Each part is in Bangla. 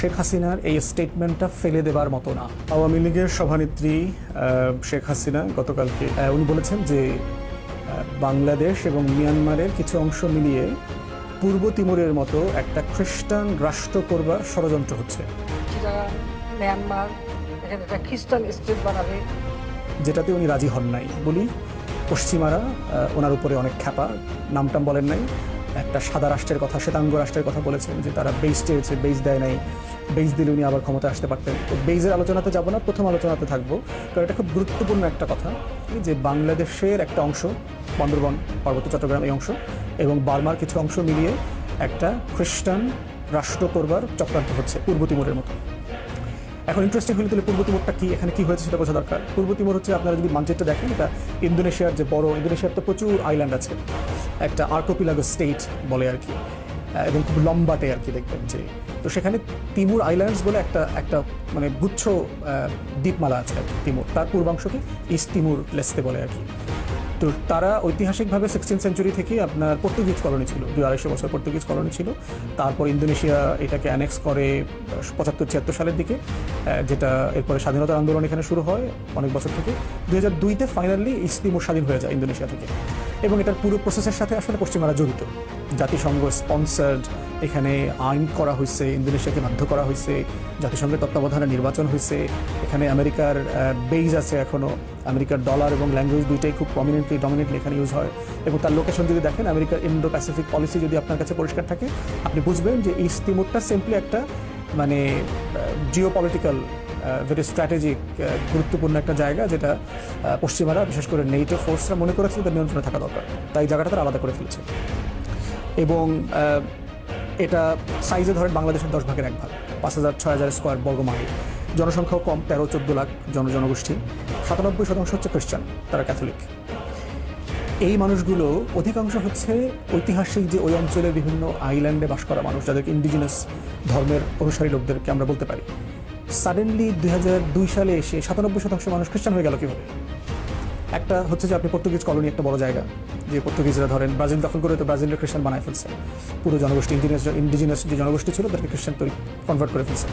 শেখ হাসিনার এই স্টেটমেন্টটা ফেলে দেবার মতো না। আওয়ামী লীগের সভানেত্রী শেখ হাসিনা গতকালকে উনি বলেছেন যে বাংলাদেশ এবং মিয়ানমারের কিছু অংশ মিলিয়ে পূর্ব তিমুরের মতো একটা খ্রিস্টান রাষ্ট্র করবার ষড়যন্ত্র হচ্ছে, মিয়ানমার এখানে একটা খ্রিস্টান স্টেট বানাবে, যেটাতে উনি রাজি হন নাই বলি পশ্চিমারা ওনার উপরে অনেক খ্যাপা, নামটাম বলেন নাই, একটা সাদা রাষ্ট্রের কথা, শ্বেতাঙ্গ রাষ্ট্রের কথা বলেছেন যে তারা বেস চেয়েছে, বেস দেয় নাই, বেস দিলে উনি আবার ক্ষমতায় আসতে পারতেন। তো বেইজের আলোচনাতে যাব না, প্রথম আলোচনাতে থাকবো, কারণ এটা খুব গুরুত্বপূর্ণ একটা কথা যে বাংলাদেশের একটা অংশ, বান্দরবন, পার্বত্য চট্টগ্রাম এই অংশ এবং বার্মার কিছু অংশ মিলিয়ে একটা খ্রিস্টান রাষ্ট্র করবার চক্রান্ত হচ্ছে পূর্ব তিমুরের মতো। এখন ইন্টারেস্টিং হলে তাহলে পূর্ব তিমুরটা কি, এখানে কি হয়েছে সেটা বোঝা দরকার। পূর্ব তিমুর হচ্ছে, আপনারা যদি মানচিত্র দেখেন, এটা ইন্দোনেশিয়ার যে বড়, ইন্দোনেশিয়ার তো প্রচুর আইল্যান্ড আছে, একটা আর্কোপিলাগো স্টেট বলে আর কি, এবং খুব লম্বাটে আর কি দেখবেন যে, তো সেখানে তিমুর আইল্যান্ডস বলে একটা মানে গুচ্ছ দ্বীপমালা আছে তিমুর, তার পূর্বাংশকে ইস্ট তিমুর লেস্তে বলে আর কি। তো তারা ঐতিহাসিকভাবে 16th সেঞ্চুরি থেকে আপনার পর্তুগিজ কলোনি ছিল, 200-250 বছর পর্তুগিজ কলোনি ছিল। তারপর ইন্দোনেশিয়া এটাকে অ্যানেক্স করে 75-76 সালের দিকে, যেটা এরপরে স্বাধীনতার আন্দোলন এখানে শুরু হয় অনেক বছর থেকে। 2002-তে ফাইনালি ইস্ট তিমুর স্বাধীন হয়ে যায় ইন্দোনেশিয়া থেকে, এবং এটার পুরো প্রসেসের সাথে আসলে পশ্চিমারা জড়িত। জাতিসংঘ স্পন্সার্ড এখানে আইন করা হয়েছে, ইন্দোনেশিয়াকে বাধ্য করা হয়েছে, জাতিসংঘের তত্ত্বাবধানে নির্বাচন হয়েছে, এখানে আমেরিকার বেইজ আছে এখনও, আমেরিকার ডলার এবং ল্যাঙ্গুয়েজ দুইটাই খুব ডমিনেন্টলি এখানে ইউজ হয়। এবং তার লোকেশন যদি দেখেন, আমেরিকার ইন্ডো প্যাসিফিক পলিসি যদি আপনার কাছে পরিষ্কার থাকে, আপনি বুঝবেন যে ইস্ট তিমুরটা সিম্পলি একটা মানে জিও পলিটিক্যাল ভেরি স্ট্র্যাটেজিক গুরুত্বপূর্ণ একটা জায়গা, যেটা পশ্চিমারা বিশেষ করে নেটো ফোর্সরা মনে করেছে তাদের নিয়ন্ত্রণে থাকা দরকার, তাই জায়গাটা তারা আলাদা করে ফেলেছে। এবং এটা সাইজে ধরেন বাংলাদেশের 10 ভাগের 1 ভাগ, 5000-6000 স্কোয়ার বর্গ মাইল, জনসংখ্যাও কম, 13-14 লাখ জনগোষ্ঠী, 97% হচ্ছে খ্রিস্টান, তারা ক্যাথলিক। এই মানুষগুলো অধিকাংশ হচ্ছে ঐতিহাসিক যে ওই অঞ্চলের বিভিন্ন আইল্যান্ডে বাস করা মানুষ, যাদেরকে ইন্ডিজিনাস ধর্মের অনুসারী লোকদেরকে আমরা বলতে পারি। সাডেনলি 2002 সালে এসে 97% মানুষ খ্রিস্টান হয়ে গেল কীভাবে? একটা হচ্ছে যে আপনি পর্তুগিজ কলোনি, একটা বড় জায়গা, যে পর্তুগিজরা ধরেন ব্রাজিল দখল করে তো ব্রাজিলের খ্রিস্টান বানায় ফেলছে, পুরো জনগোষ্ঠী ইন্ডিজিনাস যে জনগোষ্ঠী ছিল তাদেরকে খ্রিস্টান কনভার্ট করে ফেলছে।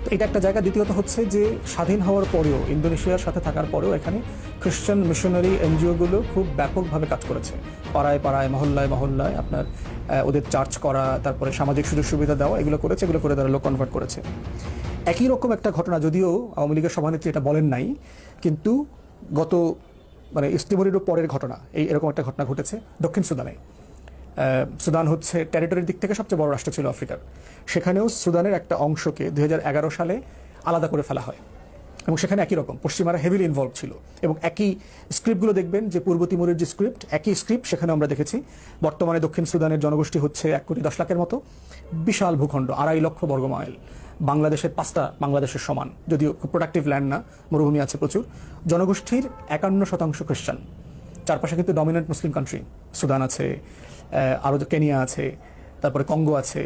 তো এটা একটা জায়গা। দ্বিতীয়ত হচ্ছে যে স্বাধীন হওয়ার পরেও, ইন্দোনেশিয়ার সাথে থাকার পরেও এখানে খ্রিস্টান মিশনারি এনজিওগুলো খুব ব্যাপকভাবে কাজ করেছে, পাড়ায় পাড়ায়, মহল্লায় মহল্লায় আপনার ওদের চার্চ করা, তারপরে সামাজিক সুযোগ সুবিধা দেওয়া, এগুলো করেছে, এগুলো করে তারা লোক কনভার্ট করেছে। একই রকম একটা ঘটনা, যদিও আওয়ামী লীগের সভানেত্রী এটা বলেন নাই, কিন্তু গত মানে ইস্ট তিমুরেরও পরের ঘটনা, এরকম একটা ঘটনা ঘটেছে দক্ষিণ সুদানে। সুদান হচ্ছে টেরিটরির দিক থেকে সবচেয়ে বড় রাষ্ট্র ছিল আফ্রিকার। সেখানেও সুদানের একটা অংশকে 2011 সালে আলাদা করে ফেলা হয়, এবং সেখানে একই রকম পশ্চিমারা হেভিলি ইনভলভ ছিল, এবং একই স্ক্রিপ্টগুলো দেখবেন যে পূর্ব তিমুরের যে স্ক্রিপ্ট, একই স্ক্রিপ্ট সেখানে আমরা দেখেছি। বর্তমানে দক্ষিণ সুদানের জনগোষ্ঠী হচ্ছে 1,10,00,000-এর মতো, বিশাল ভূখণ্ড, 2.5 লক্ষ বর্গ মাইল, বাংলাদেশের 5টা বাংলাদেশের সমান, যদিও খুব প্রোডাক্টিভ ল্যান্ড না, মরুভূমি আছে প্রচুর। জনগোষ্ঠীর 51% খ্রিস্টান। চারপাশে কিন্তু ডমিনেন্ট মুসলিম কান্ট্রি, সুদান আছে, আরও কেনিয়া আছে, তারপরে কঙ্গো আছে,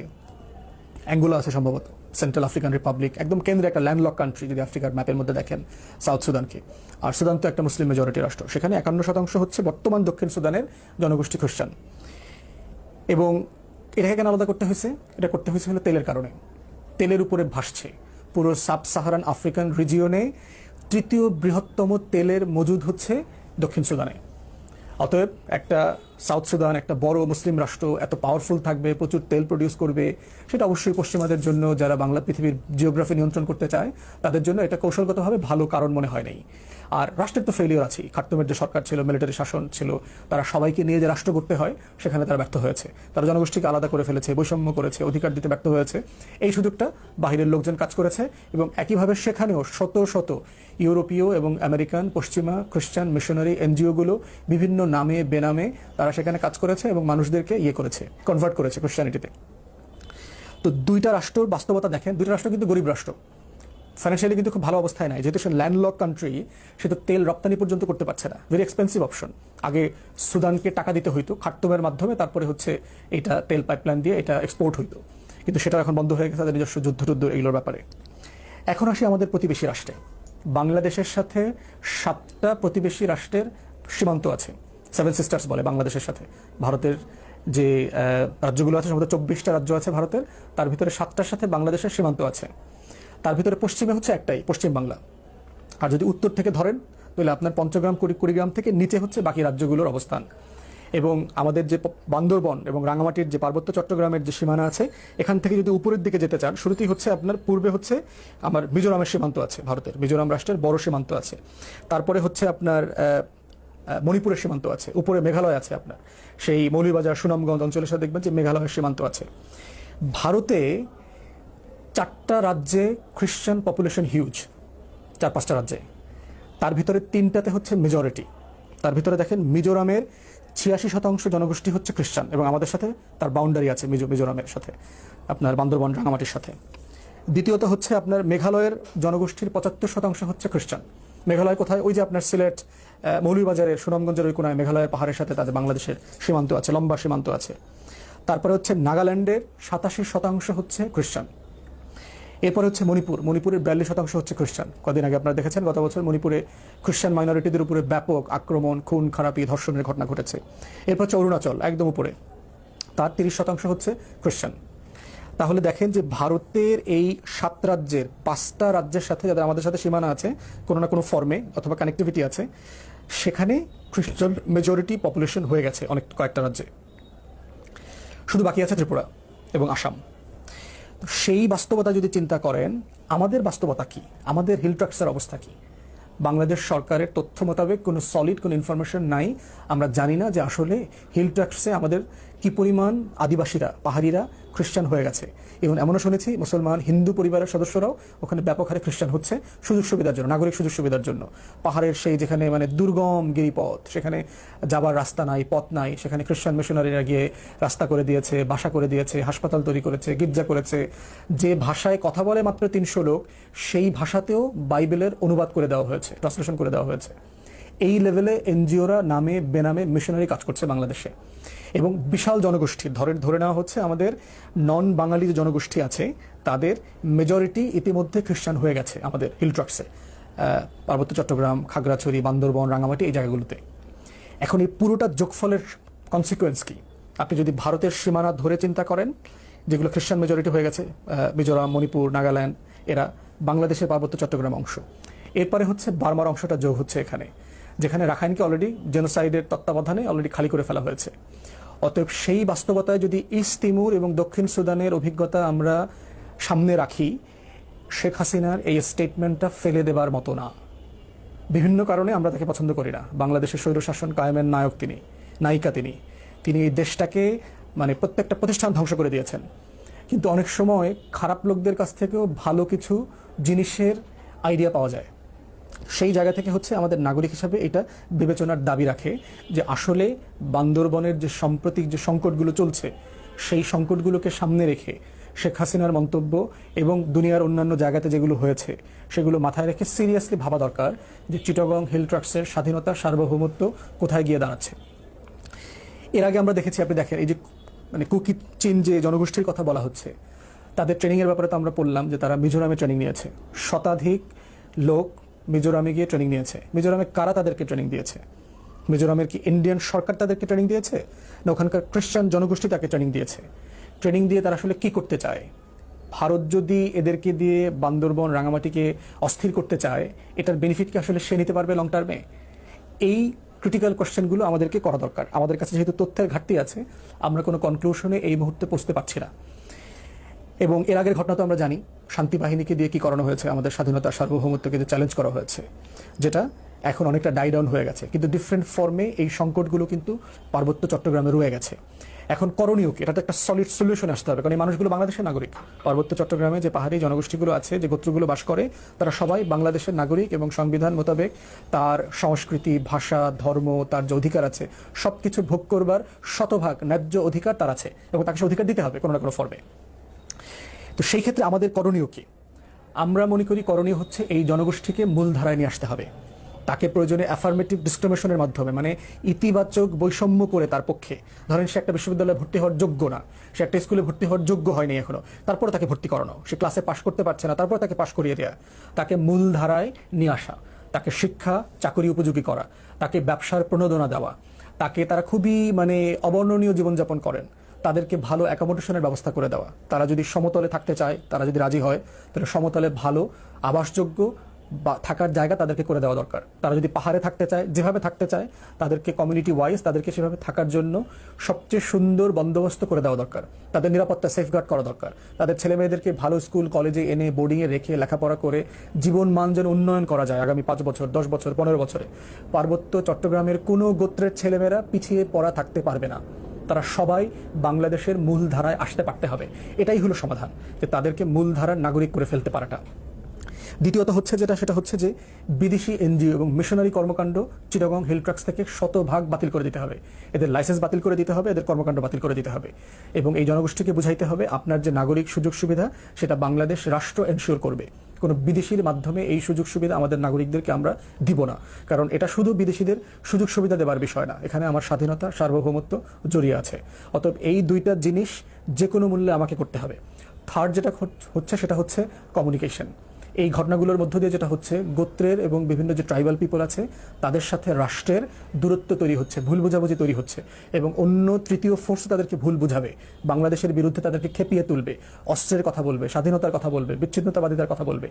অ্যাঙ্গোলা আছে সম্ভবত, সেন্ট্রাল আফ্রিকান রিপাবলিক, একদম কেন্দ্রে একটা ল্যান্ডলক কান্ট্রি যদি আফ্রিকার ম্যাপের মধ্যে দেখেন সাউথ সুদানকে। আর সুদান তো একটা মুসলিম মেজরিটি রাষ্ট্র, সেখানে 51% হচ্ছে বর্তমান দক্ষিণ সুদানের জনগোষ্ঠী খ্রিস্টান। এবং এটাকে কেন আলাদা করতে হয়েছে? এটা করতে হয়েছে হলো তেলের কারণে। তেলের উপরে ভাসছে পুরো সাব সাহারান আফ্রিকান রিজিয়নে, তৃতীয় বৃহত্তম তেলের মজুদ হচ্ছে দক্ষিণ সুদানে। অতএব একটা সাউথ সুদান, একটা বড় মুসলিম রাষ্ট্র, এত পাওয়ারফুল থাকবে, প্রচুর তেল প্রডিউস করবে, সেটা অবশ্যই পশ্চিমাদের জন্য, যারা বাংলা পৃথিবীর জিওগ্রাফি নিয়ন্ত্রণ করতে চায়, তাদের জন্য এটা কৌশলগতভাবে ভালো কারণ মনে হয় নাই। আর রাষ্ট্রের তো ফেলিওর আছে, খার্তুমের যে সরকার ছিল, মিলিটারি শাসন ছিল, তারা সবাইকে নিয়ে যে রাষ্ট্র করতে হয় সেখানে তারা ব্যর্থ হয়েছে। তারা জনগোষ্ঠীকে আলাদা করে ফেলেছে, বৈষম্য করেছে, অধিকার দিতে ব্যর্থ হয়েছে। এই সুযোগটা বাহিরের লোকজন কাজ করেছে, এবং একইভাবে সেখানেও শত শত ইউরোপীয় এবং আমেরিকান, পশ্চিমা খ্রিস্টান মিশনারি এনজিওগুলো বিভিন্ন নামে বেনামে তারা সেখানে কাজ করেছে এবং মানুষদেরকে করেছে, কনভার্ট করেছে খ্রিস্টানিটিতে। তো দুইটা রাষ্ট্রের বাস্তবতা দেখেন, দুইটা রাষ্ট্র কিন্তু গরিব রাষ্ট্র, ফাইন্যান্সিয়ালি কিন্তু খুব ভালো অবস্থায় নাই, যেহেতু সে ল্যান্ডলক কান্ট্রি, সে তো তেল রপ্তানি পর্যন্ত করতে পারছে না, ভেরি এক্সপেন্সিভ অপশন। আগে সুদানকে টাকা দিতে হইতো খার্তুমের মাধ্যমে, তারপরে হচ্ছে এটা তেল পাইপলাইন দিয়ে এটা এক্সপোর্ট হইতো, কিন্তু সেটা এখন বন্ধ হয়ে গেছে তাদের নিজস্ব যুদ্ধ এগুলোর ব্যাপারে। এখন আসি আমাদের প্রতিবেশী রাষ্ট্রে। বাংলাদেশের সাথে 7টা প্রতিবেশী রাষ্ট্রের সীমান্ত আছে, 7 সিস্টার্স বলে বাংলাদেশের সাথে। ভারতের যে রাজ্যগুলো আছে, সম্ভবত 24টা রাজ্য আছে ভারতের, তার ভিতরে 7টার সাথে বাংলাদেশের সীমান্ত আছে। তার ভিতরে পশ্চিমে হচ্ছে একটাই, পশ্চিম বাংলা। আর যদি উত্তর থেকে ধরেন তাহলে আপনার পঞ্চগ্রাম, কুড়িগ্রাম থেকে নিচে হচ্ছে বাকি রাজ্যগুলোর অবস্থান। এবং আমাদের যে বান্দরবন এবং রাঙামাটির যে পার্বত্য চট্টগ্রামের যে সীমানা আছে, এখান থেকে যদি উপরের দিকে যেতে চান, শুরুতেই হচ্ছে আপনার পূর্বে হচ্ছে আমার মিজোরামের সীমান্ত আছে, ভারতের মিজোরাম রাষ্ট্রের বড় সীমান্ত আছে। তারপরে হচ্ছে আপনার মণিপুরের সীমান্ত আছে, উপরে মেঘালয় আছে আপনার, সেই মৌলভীবাজার সুনামগঞ্জ অঞ্চলের সাথে দেখবেন যে মেঘালয়ের সীমান্ত আছে। ভারতে 4টা রাজ্যে খ্রিস্টান পপুলেশন হিউজ, 4-5টা রাজ্যে, তার ভিতরে 3টাতে হচ্ছে মেজরিটি। তার ভিতরে দেখেন মিজোরামের 86% জনগোষ্ঠী হচ্ছে খ্রিস্টান, এবং আমাদের সাথে তার বাউন্ডারি আছে মিজোরামের সাথে, আপনার বান্দরবন রাঙামাটির সাথে। দ্বিতীয়ত হচ্ছে আপনার মেঘালয়ের জনগোষ্ঠীর 75% হচ্ছে খ্রিস্টান। মেঘালয় কোথায়? ওই যে আপনার সিলেট, মৌলভীবাজারের সুনামগঞ্জের ওই কোনায় মেঘালয়ের পাহাড়ের সাথে তাদের বাংলাদেশের সীমান্ত আছে, লম্বা সীমান্ত আছে। তারপরে হচ্ছে নাগাল্যান্ডের 87% হচ্ছে খ্রিস্টান। এরপরে হচ্ছে মণিপুরের 42% হচ্ছে খ্রিস্টান। কদিন আগে আপনারা দেখেছেন, গত বছর মণিপুরে খ্রিস্টান মাইনরিটিদের উপরে ব্যাপক আক্রমণ, খুন খারাপি, ধর্ষণের ঘটনা ঘটেছে। এরপর হচ্ছে অরুণাচল, একদম উপরে, তার 30% হচ্ছে খ্রিস্টান। তাহলে দেখেন যে ভারতের এই 7 রাজ্যের 5টা রাজ্যের সাথে, যাদের আমাদের সাথে সীমানা আছে কোনো না কোনো ফর্মে অথবা কানেক্টিভিটি আছে, সেখানে খ্রিস্টান মেজরিটি পপুলেশন হয়ে গেছে কয়েকটা রাজ্যে। শুধু বাকি আছে ত্রিপুরা এবং আসাম। সেই বাস্তবতা যদি চিন্তা করেন, আমাদের বাস্তবতা কি, আমাদের হিল ট্রাক্টসের অবস্থা কি? বাংলাদেশ সরকারের তথ্য মোতাবেক কোনো সলিড কোনো ইনফরমেশন নাই। আমরা জানি না যে আসলে হিল ট্রাক্টসে আমাদের কি পরিমাণ আদিবাসীরা, পাহাড়িরা খ্রিস্টান হয়ে গেছে। এবং এমনও শুনেছি মুসলমান হিন্দু পরিবারের সদস্যরাও ওখানে ব্যাপক হারে খ্রিস্টান হচ্ছে সুযোগ সুবিধার জন্য, নাগরিক সুযোগ সুবিধার জন্য। পাহাড়ের সেই যেখানে মানে দুর্গম গিরিপথ, সেখানে যাবার রাস্তা নাই, পথ নাই, সেখানে খ্রিস্টান মিশনারিরা গিয়ে রাস্তা করে দিয়েছে, বাসা করে দিয়েছে, হাসপাতাল তৈরি করেছে, গির্জা করেছে। যে ভাষায় কথা বলে মাত্র 300 লোক, সেই ভাষাতেও বাইবেলের অনুবাদ করে দেওয়া হয়েছে, ট্রান্সলেশন করে দেওয়া হয়েছে। এই লেভেলে এনজিওরা নামে বেনামে মিশনারি কাজ করছে বাংলাদেশে। এবং বিশাল জনগোষ্ঠী ধরে নেওয়া হচ্ছে আমাদের নন বাঙালি যে জনগোষ্ঠী আছে, তাদের মেজরিটি ইতিমধ্যে খ্রিস্টান হয়ে গেছে আমাদের হিল ট্রাক্টসে, পার্বত্য চট্টগ্রাম, খাগড়াছড়ি, বান্দরবন, রাঙামাটি, এই জায়গাগুলোতে। এখন এই পুরোটা যোগফলের কনসিকুয়েন্স কি? আপনি যদি ভারতের সীমানা ধরে চিন্তা করেন, যেগুলো খ্রিস্টান মেজরিটি হয়ে গেছে, মিজোরাম, মণিপুর, নাগাল্যান্ড, এরা বাংলাদেশের পার্বত্য চট্টগ্রাম অংশ। এরপরে হচ্ছে বার্মার অংশটা যোগ হচ্ছে এখানে, যেখানে রাখাইনকে অলরেডি জেনোসাইডের তত্ত্বাবধানে অলরেডি খালি করে ফেলা হয়েছে। অতএব সেই বাস্তবতায় যদি ইস্ট তিমুর এবং দক্ষিণ সুদানের অভিজ্ঞতা আমরা সামনে রাখি, শেখ হাসিনার এই স্টেটমেন্টটা ফেলে দেবার মতো না। বিভিন্ন কারণে আমরা তাকে পছন্দ করি না। বাংলাদেশের স্বৈরশাসন কায়েমের নায়ক তিনি, নায়িকা তিনি এই দেশটাকে মানে প্রত্যেকটা প্রতিষ্ঠান ধ্বংস করে দিয়েছেন। কিন্তু অনেক সময় খারাপ লোকদের কাছ থেকেও ভালো কিছু জিনিসের আইডিয়া পাওয়া যায়। সেই জায়গা থেকে হচ্ছে আমাদের নাগরিক হিসাবে এটা বিবেচনার দাবি রাখে যে আসলে বান্দরবনের যে সাম্প্রতিক যে সংকটগুলো চলছে, সেই সংকটগুলোকে সামনে রেখে শেখ হাসিনার মন্তব্য এবং দুনিয়ার অন্যান্য জায়গাতে যেগুলো হয়েছে সেগুলো মাথায় রেখে সিরিয়াসলি ভাবা দরকার যে চিটাগং হিল ট্রাক্টসের স্বাধীনতা, সার্বভৌমত্ব কোথায় গিয়ে দাঁড়াচ্ছে। এর আগে আমরা দেখেছি, আপনি দেখেন এই যে মানে কুকি চীন যে জনগোষ্ঠীর কথা বলা হচ্ছে, তাদের ট্রেনিংয়ের ব্যাপারে তো আমরা পড়লাম যে তারা মিজোরামে ট্রেনিং নিয়েছে। শতাধিক লোক মিজোরামে গিয়ে ট্রেনিং নিয়েছে। মিজোরামে কারা তাদেরকে ট্রেনিং দিয়েছে? মিজোরামের কি ইন্ডিয়ান সরকার তাদেরকে ট্রেনিং দিয়েছে, না ওখানকার খ্রিস্টান জনগোষ্ঠী তাকে ট্রেনিং দিয়েছে? ট্রেনিং দিয়ে তারা আসলে কি করতে চায়? ভারত যদি এদেরকে দিয়ে বান্দরবন, রাঙামাটিকে অস্থির করতে চায়, এটার বেনিফিট কি আসলে সে নিতে পারবে লং টার্মে? এই ক্রিটিক্যাল কোয়েশ্চেনগুলো আমাদেরকে করা দরকার। আমাদের কাছে যেহেতু তথ্যের ঘাটতি আছে, আমরা কোনো কনক্লুশনে এই মুহূর্তে পৌঁছতে পারছি না। এবং এর আগের ঘটনা তো আমরা জানি, শান্তি বাহিনীকে দিয়ে কি করানো হয়েছে, আমাদের স্বাধীনতা, সার্বভৌমত্বকে যে চ্যালেঞ্জ করা হয়েছে, যেটা এখন অনেকটা ডাউন হয়ে গেছে। কিন্তু ডিফারেন্ট ফর্মে এই সংকটগুলো কিন্তু পার্বত্য চট্টগ্রামে রয়ে গেছে। এখন করণীয় কি? এটা তো একটা সলিড সলিউশন আসতে হবে, কারণ এই মানুষগুলো বাংলাদেশের নাগরিক। পার্বত্য চট্টগ্রামে যে পাহাড়ি জনগোষ্ঠীগুলো আছে, যে গোত্রগুলো বাস করে, তারা সবাই বাংলাদেশের নাগরিক এবং সংবিধান মোতাবেক তার সংস্কৃতি, ভাষা, ধর্ম, তার যে অধিকার আছে, সবকিছু ভোগ করবার শতভাগ ন্যায্য অধিকার তার আছে, এবং তাকে সে অধিকার দিতে হবে কোনো না কোনো ফর্মে। তো সেই ক্ষেত্রে আমাদের করণীয় কি? আমরা মনে করি করণীয় হচ্ছে এই জনগোষ্ঠীকে মূল ধারায় নিয়ে আসতে হবে। তাকে প্রয়োজনে অ্যাফার্মেটিভ ডিসক্রিমিনেশনের মাধ্যমে, মানে ইতিবাচক বৈষম্য করে তার পক্ষে, ধরেন সে একটা বিশ্ববিদ্যালয়ে ভর্তি হওয়ার যোগ্য না, সে একটা স্কুলে ভর্তি হওয়ার যোগ্য হয়নি এখনো, তারপরে তাকে ভর্তি করানো, সে ক্লাসে পাশ করতে পারছে না, তারপর তাকে পাশ করিয়ে দেওয়া, তাকে মূল ধারায় নিয়ে আসা, তাকে শিক্ষা চাকরি উপযোগী করা, তাকে ব্যবসার প্রণোদনা দেওয়া, তাকে তারা খুবই মানে অবর্ণনীয় জীবনযাপন করেন, তাদেরকে ভালো অ্যাকোমোডেশনের ব্যবস্থা করে দেওয়া। তারা যদি সমতলে থাকতে চায়, তারা যদি রাজি হয়, তাহলে সমতলে ভালো আবাসযোগ্য বা থাকার জায়গা তাদেরকে করে দেওয়া দরকার। তারা যদি পাহাড়ে থাকতে চায়, যেভাবে থাকতে চায়, তাদেরকে কমিউনিটি ওয়াইজ তাদেরকে সেভাবে থাকার জন্য সবচেয়ে সুন্দর বন্দোবস্ত করে দেওয়া দরকার। তাদের নিরাপত্তা সেফগার্ড করা দরকার। তাদের ছেলে মেয়েদেরকে ভালো স্কুল কলেজে এনে বোর্ডিংয়ে রেখে লেখাপড়া করে জীবন মান যেন উন্নয়ন করা যায় আগামী 5 বছর, 10 বছর, 15 বছরে। পার্বত্য চট্টগ্রামের কোনো গোত্রের ছেলেমেয়েরা পিছিয়ে পড়া থাকতে পারবে না। তারা সবাই বাংলাদেশের মূল ধারায় আসতে পারতে হবে। এটাই হলো সমাধান, যে তাদেরকে মূল ধারার নাগরিক করে ফেলতে পারাটা। দ্বিতীয়ত হচ্ছে সেটা হচ্ছে যে বিদেশি এনজিও এবং মিশনারি কর্মকাণ্ড চিটাগং হিল ট্রাক্স থেকে শতভাগ বাতিল করে দিতে হবে। এদের লাইসেন্স বাতিল করে দিতে হবে, এদের কর্মকাণ্ড বাতিল করে দিতে হবে। এবং এই জনগোষ্ঠীকে বুঝাইতে হবে আপনার যে নাগরিক সুযোগ সুবিধা সেটা বাংলাদেশ রাষ্ট্র এনশিওর করবে। কোনো বিদেশির মাধ্যমে এই সুযোগ সুবিধা আমাদের নাগরিকদেরকে আমরা দিব না। কারণ এটা শুধু বিদেশিদের সুযোগ সুবিধা দেবার বিষয় না, এখানে আমার স্বাধীনতা, সার্বভৌমত্ব জড়িয়ে আছে। অতএব এই দুইটা জিনিস যে কোনো মূল্যে আমাকে করতে হবে। থার্ড যেটা হচ্ছে সেটা হচ্ছে কমিউনিকেশন। এই ঘটনাগুলোর মধ্য দিয়ে যেটা হচ্ছে, গোত্রের এবং বিভিন্ন যে ট্রাইবাল পিপল আছে তাদের সাথে রাষ্ট্রের দূরত্ব তৈরি হচ্ছে, ভুল বোঝাবুঝি তৈরি হচ্ছে, এবং অন্য তৃতীয় ফোর্স তাদেরকে ভুল বুঝাবে, বাংলাদেশের বিরুদ্ধে তাদেরকে খেপিয়ে তুলবে, অস্ত্রের কথা বলবে, স্বাধীনতার কথা বলবে, বিচ্ছিন্নতাবাদিতার কথা বলবে।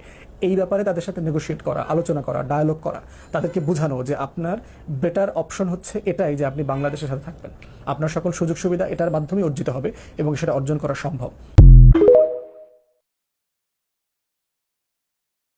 এই ব্যাপারে তাদের সাথে নেগোশিয়েট করা, আলোচনা করা, ডায়ালগ করা, তাদেরকে বোঝানো যে আপনার বেটার অপশন হচ্ছে এটাই, যে আপনি বাংলাদেশের সাথে থাকবেন, আপনার সকল সুযোগ সুবিধা এটার মাধ্যমে অর্জিত হবে এবং সেটা অর্জন করা সম্ভব।